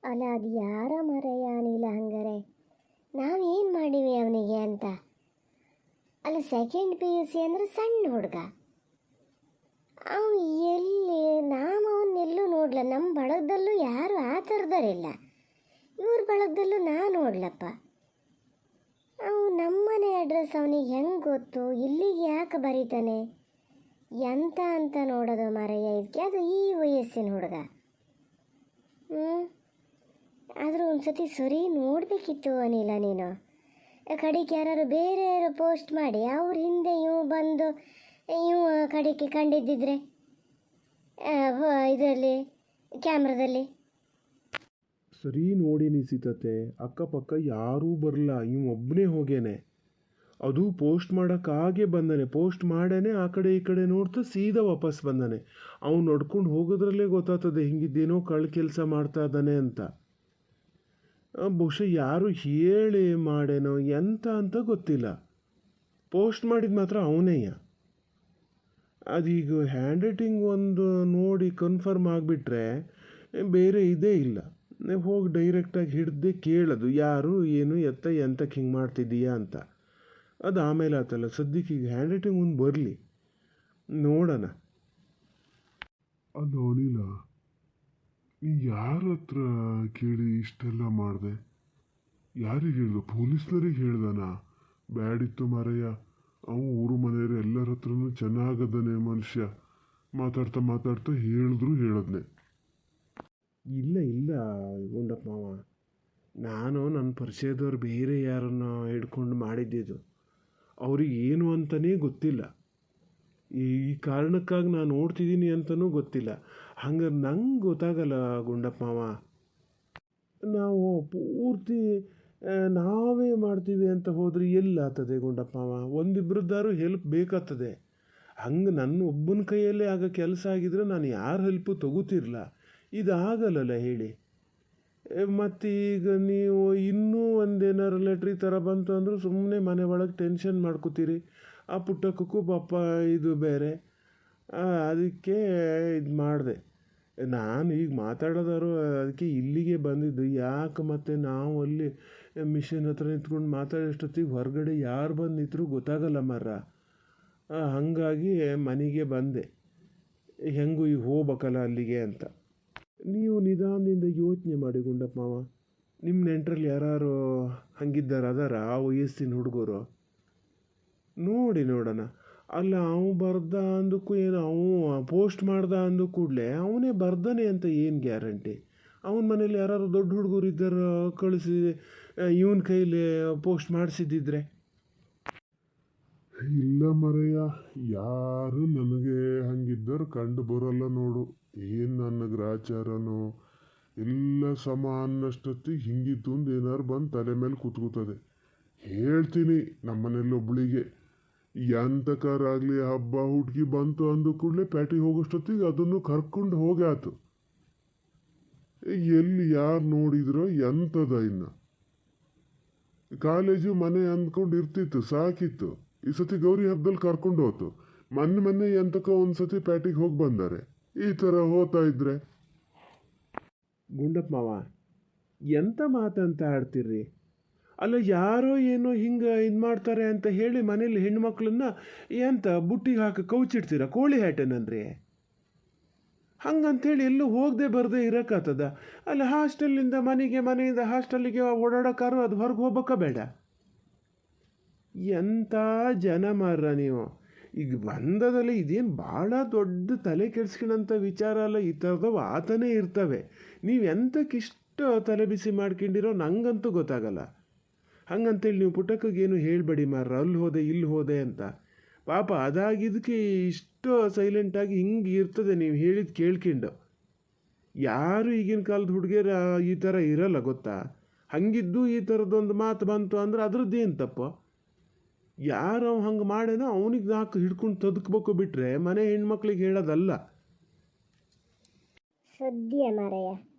ಅಲ್ಲ ಅದು ಯಾರ ಮರೆಯ ಅನಿಲ ಹಂಗಾರೆ ನಾವೇನು ಮಾಡೀವಿ ಅವನಿಗೆ ಅಂತ. ಅಲ್ಲ ಸೆಕೆಂಡ್ PUC ಅಂದರೆ ಸಣ್ಣ ಹುಡುಗ, ಅವನು ಎಲ್ಲಿ ಅವನ್ನೆಲ್ಲೂ ನೋಡಲ. ನಮ್ಮ ಬಳಗದಲ್ಲೂ ಯಾರು ಆ ಥರದವರಿಲ್ಲ, ಇವ್ರ ಬಳಗದಲ್ಲೂ ನೋಡ್ಲಪ್ಪ. ಅವು ನಮ್ಮನೆ ಅಡ್ರೆಸ್ ಅವನಿಗೆ ಹೆಂಗೆ ಗೊತ್ತು, ಇಲ್ಲಿಗೆ ಯಾಕೆ ಬರೀತಾನೆ ಎಂತ ಅಂತ ನೋಡೋದು ಮಾರಯ್ಯ ಇದಕ್ಕೆ. ಅದು ಈ ವಯಸ್ಸಿನ ಹುಡುಗ. ಆದರೂ ಒಂದು ಸತಿ ಸರಿ ನೋಡಬೇಕಿತ್ತು ಅನಿಲ ನೀನು. ಕಡೆಗೆ ಯಾರು ಬೇರೆ ಯಾರು ಪೋಸ್ಟ್ ಮಾಡಿ ಅವ್ರ ಹಿಂದೆ ಇವು ಬಂದು ಇವು ಕಡೆಗೆ ಕಂಡಿದ್ದಿದ್ರೆ ಇದರಲ್ಲಿ ಕ್ಯಾಮ್ರಾದಲ್ಲಿ ಸರಿ ನೋಡಿ ನಿಸಿತತೆ. ಅಕ್ಕಪಕ್ಕ ಯಾರೂ ಬರಲ್ಲ, ಇವ್ ಒಬ್ಬನೇ ಹೋಗೇನೆ. ಅದು ಪೋಸ್ಟ್ ಮಾಡೋಕ್ಕಾಗೆ ಬಂದಾನೆ. ಪೋಸ್ಟ್ ಮಾಡೇನೆ ಆ ಕಡೆ ಈ ಕಡೆ ನೋಡ್ತಾ ಸೀದಾ ವಾಪಸ್ ಬಂದಾನೆ. ಅವ್ನು ನಡ್ಕೊಂಡು ಹೋಗೋದ್ರಲ್ಲೇ ಗೊತ್ತಾಗ್ತದೆ ಹಿಂಗಿದ್ದೇನೋ ಕಳ್ಳ ಕೆಲಸ ಮಾಡ್ತಾ ಇದ್ದಾನೆ ಅಂತ. ಬಹುಶಃ ಯಾರು ಹೇಳಿ ಮಾಡೇನೋ ಎಂತ ಅಂತ ಗೊತ್ತಿಲ್ಲ. ಪೋಸ್ಟ್ ಮಾಡಿದ ಮಾತ್ರ ಅವನೇಯ. ಅದೀಗ ಹ್ಯಾಂಡ್ ರೈಟಿಂಗ್ ಒಂದು ನೋಡಿ ಕನ್ಫರ್ಮ್ ಆಗಿಬಿಟ್ರೆ ಬೇರೆ ಇದೇ ಇಲ್ಲ. ಹೋಗಿ ಡೈರೆಕ್ಟಾಗಿ ಹಿಡ್ದೆ ಕೇಳೋದು ಯಾರು ಏನು ಎಂತಕ್ಕೆ ಹಿಂಗೆ ಮಾಡ್ತಿದ್ದೀಯಾ ಅಂತ. ಅದು ಆಮೇಲೆ ಆತಲ್ಲ, ಸದ್ಯಕ್ಕೆ ಈಗ ಹ್ಯಾಂಡ್ ರೈಟಿಂಗ್ ಒಂದು ಬರಲಿ ನೋಡೋಣ. ಅಲ್ಲ ಅನಿಲ, ನೀ ಯಾರ ಹತ್ರ ಕೇಳಿ ಇಷ್ಟೆಲ್ಲ ಮಾಡಿದೆ? ಯಾರಿಗೆ ಹೇಳ್ದ? ಪೊಲೀಸ್ನರಿಗೆ ಹೇಳ್ದಾನ? ಬ್ಯಾಡಿತ್ತು ಮಾರಯ್ಯ. ಅವ ಊರು ಮನೆಯವರು ಎಲ್ಲರ ಹತ್ರನೂ ಚೆನ್ನಾಗದನೆ ಮನುಷ್ಯ. ಮಾತಾಡ್ತಾ ಮಾತಾಡ್ತಾ ಹೇಳಿದ್ರು ಹೇಳದ್ನೆ. ಇಲ್ಲ ಗುಂಡಪ್ಪ ಮಾವ, ನಾನು ನನ್ನ ಪರಿಚಯದವ್ರು ಬೇರೆ ಯಾರನ್ನ ಹಿಡ್ಕೊಂಡು ಮಾಡಿದ್ದಿದ್ದು. ಅವ್ರಿಗೆ ಏನು ಅಂತಲೇ ಗೊತ್ತಿಲ್ಲ. ಈ ಕಾರಣಕ್ಕಾಗಿ ನಾನು ನೋಡ್ತಿದ್ದೀನಿ ಅಂತಲೂ ಗೊತ್ತಿಲ್ಲ. ಹಂಗಾರೆ ನಂಗೆ ಗೊತ್ತಾಗಲ್ಲ ಗುಂಡಪ್ಪ ಮಾವ. ನಾವು ಪೂರ್ತಿ ನಾವೇ ಮಾಡ್ತೀವಿ ಅಂತ ಹೋದ್ರೆ ಎಲ್ಲಾಗ್ತದೆ ಗುಂಡಪ್ಪ ಮಾವ. ಒಂದಿಬ್ಬರದ್ದಾರು ಹೆಲ್ಪ್ ಬೇಕಾಗ್ತದೆ. ಹಂಗೆ ನನ್ನ ಒಬ್ಬನ ಕೈಯಲ್ಲೇ ಆಗ ಕೆಲಸ ಆಗಿದ್ರೆ ನಾನು ಯಾರ ಹೆಲ್ಪು ತಗೋತಿರ್ಲ. ಇದಾಗಲ್ಲಲ್ಲ ಹೇಳಿ. ಮತ್ತೀಗ ನೀವು ಇನ್ನೂ ಒಂದೇನಾರು ಲೆಟ್ರಿ ಥರ ಬಂತು ಅಂದ್ರೆ ಸುಮ್ಮನೆ ಮನೆ ಒಳಗೆ ಟೆನ್ಷನ್ ಮಾಡ್ಕೋತೀರಿ. ಆ ಪುಟ್ಟಕ್ಕೂ ಪಾಪ ಇದು ಬೇರೆ. ಅದಕ್ಕೆ ಇದು ಮಾಡಿದೆ ನಾನು. ಈಗ ಮಾತಾಡೋದಾರು ಅದಕ್ಕೆ ಇಲ್ಲಿಗೆ ಬಂದಿದ್ದು. ಯಾಕೆ ಮತ್ತೆ ನಾವು ಅಲ್ಲಿ ಮಿಷಿನ್ ಹತ್ರ ನಿಂತ್ಕೊಂಡು ಮಾತಾಡೋಷ್ಟೊತ್ತಿಗೆ ಹೊರಗಡೆ ಯಾರು ಬಂದು ನಿಂತರೂ ಗೊತ್ತಾಗಲ್ಲ ಮರ. ಹಾಗಾಗಿ ಮನೆಗೆ ಬಂದೆ. ಹೆಂಗೂ ಈಗ ಹೋಗ್ಬೇಕಲ್ಲ ಅಲ್ಲಿಗೆ ಅಂತ. ನೀವು ನಿಧಾನದಿಂದ ಯೋಚನೆ ಮಾಡಿ ಗುಂಡಪ್ಪ ಮಾವ. ನಿಮ್ಮ ನೆಂಟರಲ್ಲಿ ಯಾರು ಹಂಗಿದ್ದಾರೆ ಅದಾರ ಆ ವಯಸ್ಸಿನ ಹುಡುಗರು? ನೋಡಿ ನೋಡೋಣ. ಅಲ್ಲ ಅವ ಬರ್ದ ಅಂದಕ್ಕೂ ಏನು, ಅವು ಪೋಸ್ಟ್ ಮಾಡ್ದ ಅಂದು ಕೂಡಲೇ ಅವನೇ ಬರ್ದಾನೆ ಅಂತ ಏನು ಗ್ಯಾರಂಟಿ? ಅವನ ಮನೇಲಿ ಯಾರು ದೊಡ್ಡ ಹುಡುಗರು ಇದ್ದಾರ ಕಳಿಸಿ ಇವನ ಕೈಲಿ ಪೋಸ್ಟ್ ಮಾಡಿಸಿದ್ದಿದ್ರೆ? ಇಲ್ಲ ಮರಯ್ಯ, ಯಾರು ನನಗೆ ಹಂಗಿದ್ದರು ಕಂಡು ಬರೋಲ್ಲ ನೋಡು. ಏನು ನನ್ನ ಗ್ರಾಚಾರನೋ ಎಲ್ಲ ಸಮ ಅನ್ನಷ್ಟೊತ್ತಿಗೆ ಹಿಂಗಿತ್ತು ಅಂದು ಏನಾರು ಬಂದು ತಲೆ ಮೇಲೆ ಕೂತ್ಕೋತದೆ. ಹೇಳ್ತೀನಿ ನಮ್ಮನೇಲಿ ಒಬ್ಳಿಗೆ, ಎಂತಕಾರಾಗಲಿ ಹಬ್ಬ ಹುಡುಗಿ ಬಂತು ಅಂದು ಕೂಡಲೇ ಪ್ಯಾಟಿಗೆ ಹೋಗೋಷ್ಟೊತ್ತಿಗೆ ಅದನ್ನು ಕರ್ಕೊಂಡು ಹೋಗ್ಯಾತು. ಎಲ್ಲಿ ಯಾರು ನೋಡಿದ್ರೋ ಎಂಥದ. ಇನ್ನು ಕಾಲೇಜು ಮನೆ ಅಂದ್ಕೊಂಡು ಇರ್ತಿತ್ತು, ಸಾಕಿತ್ತು. ಈ ಸತಿ ಗೌರಿ ಹಬ್ಬದಲ್ಲಿ ಕರ್ಕೊಂಡು ಹೋತು. ಮೊನ್ನೆ ಎಂತಕ ಒಂದ್ಸತಿ ಪ್ಯಾಟಿಗೆ ಹೋಗಿ ಬಂದಾರೆ. ಈ ಥರ ಹೋಗ್ತಾ ಇದ್ರೆ ಗುಂಡಪ್ಪ ಮಾವ ಎಂಥ ಮಾತಂತ ಆಡ್ತೀರ್ರಿ? ಅಲ್ಲ ಯಾರೋ ಏನೋ ಹಿಂಗೆ ಇದು ಮಾಡ್ತಾರೆ ಅಂತ ಹೇಳಿ ಮನೇಲಿ ಹೆಣ್ಮಕ್ಳನ್ನ ಎಂತ ಬುಟ್ಟಿಗೆ ಹಾಕಿ ಕೌಚಿಡ್ತೀರ? ಕೋಳಿ ಹ್ಯಾಟೇನನ್ರಿ? ಹಂಗಂತೇಳಿ ಎಲ್ಲೂ ಹೋಗದೆ ಬರದೆ ಇರೋಕ್ಕಾಗ್ತದ? ಅಲ್ಲ ಹಾಸ್ಟೆಲ್ಲಿಂದ ಮನೆಗೆ, ಮನೆಯಿಂದ ಹಾಸ್ಟೆಲ್ಲಿಗೆ ಓಡಾಡೋಕ್ಕಾರು ಅದು ಹೊರಗೆ ಹೋಗ್ಬೇಕಾ ಬೇಡ? ಎಂಥ ಜನ ಮಾರ್ರ ನೀವು. ಈಗ ಬಂದದಲ್ಲಿ ಇದೇನು ಭಾಳ ದೊಡ್ಡ ತಲೆ ಕೆಡ್ಸ್ಕೊಳ್ಳೋಂಥ ವಿಚಾರ ಅಲ್ಲ. ಈ ಥರದವು ಆತನೇ ಇರ್ತವೆ. ನೀವು ಎಂತಕ್ಕಿಷ್ಟು ತಲೆ ಬಿಸಿ ಮಾಡ್ಕೊಂಡಿರೋ ನಂಗಂತೂ ಗೊತ್ತಾಗಲ್ಲ. ಹಂಗಂತೇಳಿ ನೀವು ಪುಟ್ಟಕ್ಕಗೇನು ಹೇಳಬೇಡಿ ಮಾರ್ರ, ಅಲ್ಲಿ ಹೋದೆ ಇಲ್ಲಿ ಹೋದೆ ಅಂತ. ಪಾಪ ಅದಾಗಿದ್ದಕ್ಕೆ ಇಷ್ಟು ಸೈಲೆಂಟಾಗಿ ಹಿಂಗೆ ಇರ್ತದೆ ನೀವು ಹೇಳಿದ್ದು ಕೇಳ್ಕೊಂಡು. ಯಾರು ಈಗಿನ ಕಾಲದ ಹುಡುಗಿಯರ ಈ ಥರ ಇರಲ್ಲ ಗೊತ್ತಾ. ಹಂಗಿದ್ದು ಈ ಥರದೊಂದು ಮಾತು ಬಂತು ಅಂದ್ರೆ ಅದ್ರದ್ದೇನು ತಪ್ಪು? ಯಾರು ಹಂಗೆ ಮಾಡೇನೋ ಅವನಿಗೆ ನಾಲ್ಕು ಹಿಡ್ಕೊಂಡು ತದಕ್ಬೇಕು, ಬಿಟ್ಟರೆ ಮನೆ ಹೆಣ್ಮಕ್ಳಿಗೆ ಹೇಳೋದಲ್ಲ. ಸದ್ಯ ಮಾರಯ್ಯ,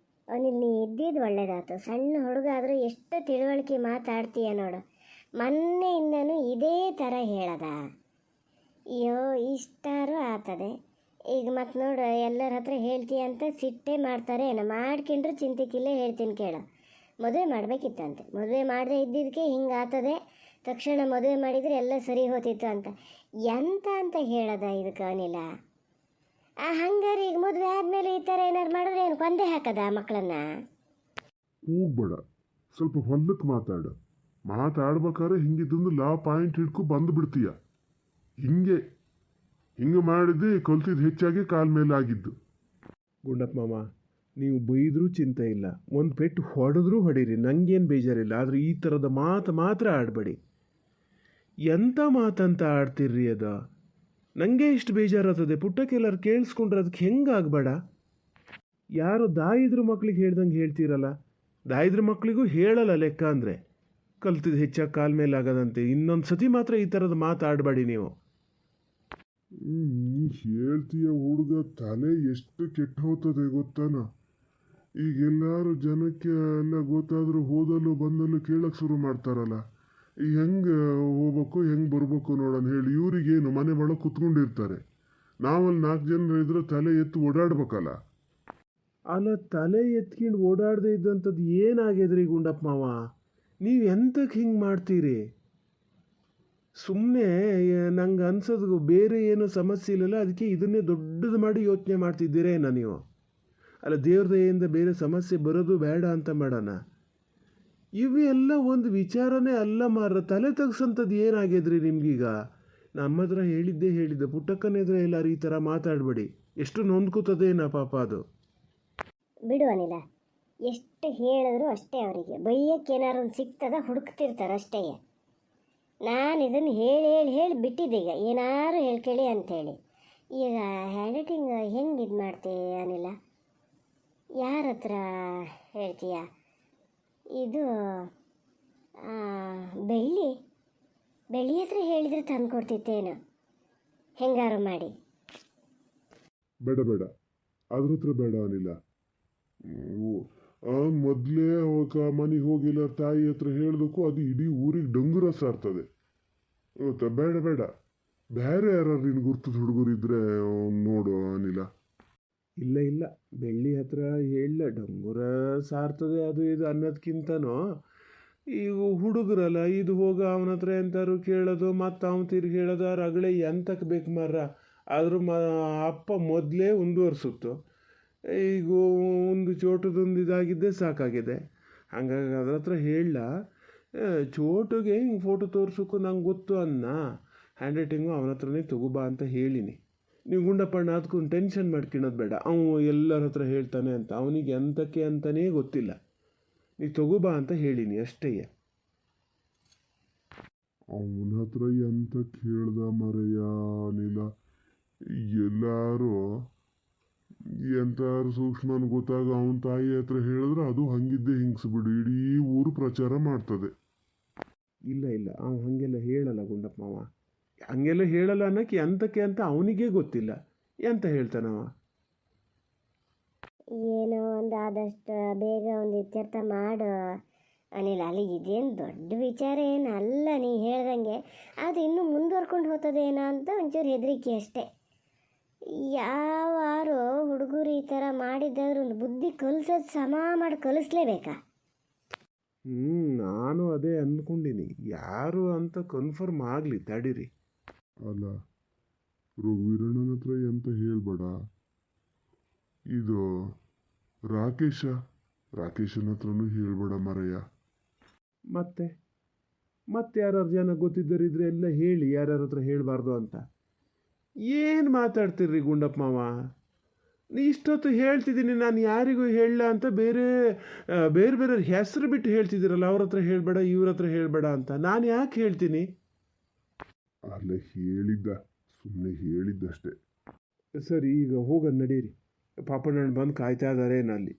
ಅವನಿಗೆ ನೀ ಇದ್ದಿದ್ದು ಒಳ್ಳೇದಾಯ್ತು. ಸಣ್ಣ ಹುಡುಗ ಆದರೂ ಎಷ್ಟು ತಿಳುವಳಿಕೆ ಮಾತಾಡ್ತೀಯ ನೋಡು. ಮೊನ್ನೆಯಿಂದನೂ ಇದೇ ಥರ ಹೇಳದ. ಅಯ್ಯೋ ಇಷ್ಟಾರು ಆಗ್ತದೆ. ಈಗ ಮತ್ತೆ ನೋಡು ಎಲ್ಲರ ಹತ್ರ ಹೇಳ್ತೀಯ ಅಂತ ಸಿಟ್ಟೇ ಮಾಡ್ತಾರೆ ಏನೋ ಮಾಡ್ಕೊಂಡ್ರೆ ಚಿಂತೆಕಿಲ್ಲೇ ಹೇಳ್ತೀನಿ ಕೇಳು. ಮದುವೆ ಮಾಡಬೇಕಿತ್ತಂತೆ, ಮದುವೆ ಮಾಡದೇ ಇದ್ದಿದ್ದಕ್ಕೆ ಹಿಂಗೆ ಆಗ್ತದೆ, ತಕ್ಷಣ ಮದುವೆ ಮಾಡಿದರೆ ಎಲ್ಲ ಸರಿ ಹೋತಿತ್ತು ಅಂತ. ಎಂತ ಅಂತ ಹೇಳೋದ ಇದಕ್ಕೆ ಅನಿಲ? ಹಂಗಾರೆ ಈಗ ಮದುವೆ ಆದಮೇಲೆ ಈ ಥರ ಏನಾರು ಮಾಡಿದ್ರೆ ಏನು ಕೊಂದೇ ಹಾಕದ ಮಕ್ಕಳನ್ನ? ಹೋಗ್ಬೇಡ, ಸ್ವಲ್ಪ ಹೊಲಕ್ಕೆ ಮಾತಾಡ್ಬೇಕಾದ್ರೆ ಹಿಂಗಿದ್ದೊಂದು ಲಾ ಪಾಯಿಂಟ್ ಹಿಡ್ಕೊ ಬಂದುಬಿಡ್ತೀಯ. ಹಿಂಗೆ ಮಾಡಿದ್ದೆ ಕಲ್ತಿದ್ದು ಹೆಚ್ಚಾಗಿ ಕಾಲ ಮೇಲೆ ಆಗಿದ್ದು. ಗುಂಡಪ್ಪ ಮಾಮ, ನೀವು ಬೈದರೂ ಚಿಂತೆ ಇಲ್ಲ, ಒಂದು ಪೆಟ್ಟು ಹೊಡೆದ್ರೂ ಹೊಡೀರಿ, ನನಗೇನು ಬೇಜಾರಿಲ್ಲ. ಆದರೆ ಈ ಥರದ ಮಾತು ಮಾತ್ರ ಆಡಬೇಡಿ. ಎಂಥ ಮಾತಂತ ಆಡ್ತಿರ್ರಿ ಅದು? ನನಗೆ ಇಷ್ಟು ಬೇಜಾರಾಗ್ತದೆ. ಪುಟ್ಟಕ್ಕೆಲ್ಲರು ಕೇಳಿಸ್ಕೊಂಡ್ರೆ ಅದಕ್ಕೆ ಹೆಂಗಾಗಬೇಡ? ಯಾರೋ ದಾಯಿದ್ರ ಮಕ್ಳಿಗೆ ಹೇಳ್ದಂಗೆ ಹೇಳ್ತೀರಲ್ಲ. ದಾಯಿದ್ರ ಮಕ್ಕಳಿಗೂ ಹೇಳಲ್ಲ ಲೆಕ್ಕ ಅಂದರೆ ಕಲ್ತಿದ್ದು ಹೆಚ್ಚಾಗಿ ಕಾಲ ಮೇಲೆ ಆಗೋದಂತೆ. ಇನ್ನೊಂದು ಸತಿ ಮಾತ್ರ ಈ ಥರದ ಮಾತಾಡಬೇಡಿ ನೀವು. ನೀ ಹೇಳ್ತೀಯ ಹುಡುಗ, ತಲೆ ಎಷ್ಟು ಕೆಟ್ಟ ಹೋಗ್ತದೆ ಗೊತ್ತಾನ? ಈಗೆಲ್ಲರೂ ಜನಕ್ಕೆ ಎಲ್ಲ ಗೊತ್ತಾದರೂ ಹೋದಲ್ಲೂ ಬಂದಲ್ಲೂ ಕೇಳಕ್ಕೆ ಶುರು ಮಾಡ್ತಾರಲ್ಲ, ಈ ಹೆಂಗೆ ಹೋಗ್ಬೇಕು ಹೆಂಗೆ ಬರ್ಬೇಕು ನೋಡೋಣ ಹೇಳಿ. ಇವ್ರಿಗೇನು ಮನೆ ಒಳಗೆ ಕುತ್ಕೊಂಡಿರ್ತಾರೆ, ನಾವಲ್ಲಿ 4 ಜನ ಇದ್ರೆ ತಲೆ ಎತ್ತು ಓಡಾಡ್ಬೇಕಲ್ಲ. ಅಲ್ಲ, ತಲೆ ಎತ್ಕೊಂಡು ಓಡಾಡದೆ ಇದ್ದಂಥದ್ದು ಏನಾಗ್ಯದ್ರಿ ಗುಂಡಪ್ಪ ಮಾವ? ನೀವು ಎಂತಕ್ಕೆ ಹಿಂಗೆ ಮಾಡ್ತೀರಿ? ಸುಮ್ಮನೆ ನಂಗೆ ಅನ್ಸೋದು ಬೇರೆ ಏನೂ ಸಮಸ್ಯೆ ಇಲ್ಲಲ್ಲ, ಅದಕ್ಕೆ ಇದನ್ನೇ ದೊಡ್ಡದು ಮಾಡಿ ಯೋಚನೆ ಮಾಡ್ತಿದ್ದೀರೇನ ನೀವು? ಅಲ್ಲ, ದೇವ್ರ ದಯೆಯಿಂದ ಬೇರೆ ಸಮಸ್ಯೆ ಬರೋದು ಬೇಡ ಅಂತ ಮಾಡೋಣ. ಇವೆಲ್ಲ ಒಂದು ವಿಚಾರನೇ ಅಲ್ಲ ಮಾರ್ರ. ತಲೆ ತೆಗ್ಸಂಥದ್ದು ಏನಾಗ್ಯದ್ರಿ ನಿಮ್ಗೀಗ? ನಮ್ಮ ಹತ್ರ ಹೇಳಿದ್ದೆ, ಪುಟ್ಟಕ್ಕನ ಎದುರು ಎಲ್ಲರೂ ಈ ಥರ ಮಾತಾಡಬೇಡಿ. ಎಷ್ಟು ನೊಂದ್ಕೋತದೇನ ಪಾಪ ಅದು. ಬಿಡು ಅನಿಲ, ಎಷ್ಟು ಹೇಳಿದ್ರು ಅಷ್ಟೇ. ಅವರಿಗೆ ಬೈಯಕ್ಕೇನಾರು ಒಂದು ಸಿಗ್ತದ ಹುಡುಕ್ತಿರ್ತಾರೆ ಅಷ್ಟೇ. ನಾನು ಇದನ್ನು ಹೇಳಿ ಬಿಟ್ಟಿದ್ದೆ. ಈಗ ಏನಾರು ಹೇಳ್ಕೇಳಿ ಅಂಥೇಳಿ. ಈಗ ಹ್ಯಾಂಡ್ ರೈಟಿಂಗ್ ಹೆಂಗೆ ಇದು ಮಾಡ್ತೀಯ ಅನಿಲ? ಯಾರ ಹತ್ರ ಹೇಳ್ತೀಯ? ಇದು ಬೆಳ್ಳಿ ಹತ್ರ ಹೇಳಿದರೆ ತಂದು ಕೊಡ್ತಿತ್ತೇನು ಹೆಂಗಾರು ಮಾಡಿ? ಬೇಡ ಅದ್ರ ಹತ್ರ ಬೇಡ ಅನಿಲ್ಲ. ಮೊದಲೇ ಮನೆಗೆ ಹೋಗಿಲ್ಲ ತಾಯಿ ಹತ್ರ ಹೇಳ್ದಕ್ಕೂ ಅದು ಇಡೀ ಊರಿಗೆ ಡಂಗುರ ಸಾರ್ತದೆ ಗೊತ್ತಾ? ಬೇಡ ಬೇರೆ ಯಾರು ನಿನ್ ಗುರ್ತದ ಹುಡುಗರಿದ್ರೆ ನೋಡು ಅನಿಲ. ಇಲ್ಲ, ಬೆಳ್ಳಿ ಹತ್ರ ಹೇಳ ಡಂಗುರ ಸಾರ್ತದೆ ಅದು ಇದು ಅನ್ನೋದಕ್ಕಿಂತನೂ ಈಗ ಹುಡುಗರಲ್ಲ, ಇದು ಹೋಗ ಅವನ ಹತ್ರ ಎಂತಾರು ಕೇಳೋದು, ಮತ್ತು ಅವನು ತಿರ್ಗಿ ಹೇಳೋದು, ರಗಳೆ ಎಂತಕ್ಕೆ ಬೇಕು ಮಾರ್ರ? ಆದರೂ ಅಪ್ಪ ಮೊದಲೇ ಮುಂದುವರ್ಸುತ್ತು. ಈಗ ಒಂದು ಚೋಟದೊಂದು ಇದಾಗಿದ್ದೆ ಸಾಕಾಗಿದೆ. ಹಂಗಾಗಿ ಅದ್ರ ಹತ್ರ ಹೇಳ, ಚೋಟುಗೆ ಹಿಂಗೆ ಫೋಟೋ ತೋರ್ಸೋಕ್ಕೂ ನಂಗೆ ಗೊತ್ತು ಅನ್ನ. ಹ್ಯಾಂಡ್ ರೈಟಿಂಗು ಅವನ ಹತ್ರನೇ ತಗೋಬಾ ಅಂತ ಹೇಳಿನಿ. ನೀವು ಗುಂಡಪ್ಪಣ್ಣ ಅದಕ್ಕೊಂದು ಟೆನ್ಷನ್ ಮಾಡ್ಕೊಳ್ಳೋದು ಬೇಡ. ಅವನು ಎಲ್ಲರ ಹತ್ರ ಹೇಳ್ತಾನೆ ಅಂತ, ಅವನಿಗೆ ಎಂತಕ್ಕೆ ಅಂತಲೇ ಗೊತ್ತಿಲ್ಲ. ನೀವು ತಗೋಬಾ ಅಂತ ಹೇಳಿನಿ ಅಷ್ಟೇ. ಅವನ ಹತ್ರ ಎಂತ ಕೇಳ್ದ ಮರೆಯ ಅನಿಲ? ಎಲ್ಲಾರು ಎಂತಾರು ಸೂಕ್ಷ್ಮನ್ ಗೊತ್ತಾಗ ಅವನ ತಾಯಿ ಹತ್ರ ಹೇಳಿದ್ರೆ ಅದು ಹಂಗಿದ್ದೆ ಹಿಂಗ್ಸ್ಬಿಡು, ಇಡೀ ಊರು ಪ್ರಚಾರ ಮಾಡ್ತದೆ. ಇಲ್ಲ ಅವನು ಹಾಗೆಲ್ಲ ಹೇಳಲ್ಲ ಗುಂಡಪ್ಪ ಮಾವ. ಹಂಗೆಲ್ಲ ಹೇಳಲ್ಲ ಅನ್ನೋಕ್ಕೆ ಎಂತಕ್ಕೆ ಅಂತ ಅವನಿಗೇ ಗೊತ್ತಿಲ್ಲ. ಎಂತ ಹೇಳ್ತಾನವ? ಏನೋ ಒಂದು ಆದಷ್ಟು ಬೇಗ ಒಂದು ಇತ್ಯರ್ಥ ಮಾಡು ಅನಿಲ. ಅಲ್ಲಿ ಇದೇನು ದೊಡ್ಡ ವಿಚಾರ ಏನು ಅಲ್ಲ, ನೀ ಹೇಳ್ದಂಗೆ. ಅದು ಇನ್ನೂ ಮುಂದುವರ್ಕೊಂಡು ಹೋಗ್ತದೇನೋ ಅಂತ ಒಂಚೂರು ಹೆದರಿಕೆ ಅಷ್ಟೇ. ಯಾವಾರು ಹುಡುಗರು ಈ ಥರ ಮಾಡಿದ್ದಾದ್ರೂ ಒಂದು ಬುದ್ಧಿ ಕಲಿಸೋದು ಸಮ ಮಾಡಿ ಕಲಿಸ್ಲೇಬೇಕಾ? ನಾನು ಅದೇ ಅಂದ್ಕೊಂಡಿನಿ. ಯಾರು ಅಂತ ಕನ್ಫರ್ಮ್ ಆಗಲಿ ತಡೀರಿ. ಅಲ್ಲ, ರಘುವೀರಣ್ಣನ ಹತ್ರ ಎಂತ ಹೇಳ್ಬೇಡ. ಇದು ರಾಕೇಶನ ಹತ್ರನೂ ಹೇಳ್ಬೇಡ ಮರಯ್ಯ. ಮತ್ತೆ ಯಾರು ಜನ ಗೊತ್ತಿದ್ದರಿದ್ರೆ ಎಲ್ಲ ಹೇಳಿ, ಯಾರ್ಯಾರ ಹತ್ರ ಹೇಳಬಾರ್ದು ಅಂತ. ಏನು ಮಾತಾಡ್ತಿರ್ರಿ ಗುಂಡಪ್ಪ ಮಾವ? ಇಷ್ಟೊತ್ತು ಹೇಳ್ತಿದ್ದೀನಿ ನಾನು ಯಾರಿಗೂ ಹೇಳಲ್ಲ ಅಂತ. ಬೇರೆ ಹೆಸರು ಬಿಟ್ಟು ಹೇಳ್ತಿದ್ದೀರಲ್ಲ, ಅವ್ರ ಹತ್ರ ಹೇಳಬೇಡ ಇವ್ರ ಹತ್ರ ಹೇಳಬೇಡ ಅಂತ. ನಾನು ಯಾಕೆ ಹೇಳ್ತೀನಿ? ಅಲ್ಲ, ಸುಮ್ಮನೆ ಹೇಳಿದ್ದಷ್ಟೇ. ಸರಿ, ಈಗ ಹೋಗೋದು ನಡೀರಿ. ಪಾಪಣ್ಣನ ಬಂದು ಕಾಯ್ತಾ ಇದ್ದಾರೆ ನಲ್ಲಿ.